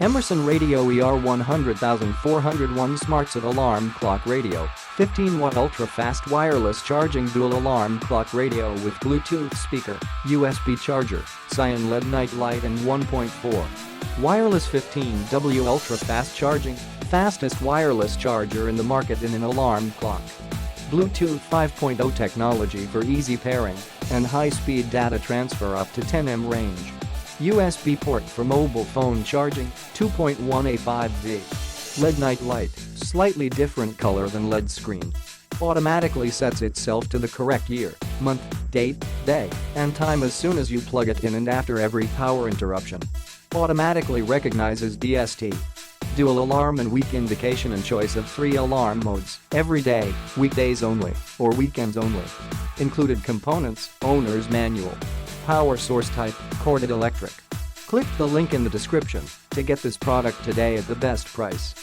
Emerson Radio ER100401 SmartSet Alarm Clock Radio, 15-watt ultra-fast wireless charging dual alarm clock radio with Bluetooth speaker, USB charger, cyan LED night light and 1.4. Wireless 15W ultra-fast charging, fastest wireless charger in the market in an alarm clock. Bluetooth 5.0 technology for easy pairing and high-speed data transfer up to 10 m range. USB port for mobile phone charging, 2.1A5V. LED night light, slightly different color than LED screen. Automatically sets itself to the correct year, month, date, day, and time as soon as you plug it in and after every power interruption. Automatically recognizes DST. Dual alarm and week indication and choice of 3 alarm modes, every day, weekdays only, or weekends only. Included components, owner's manual. Power source type, corded electric. Click the link in the description to get this product today at the best price.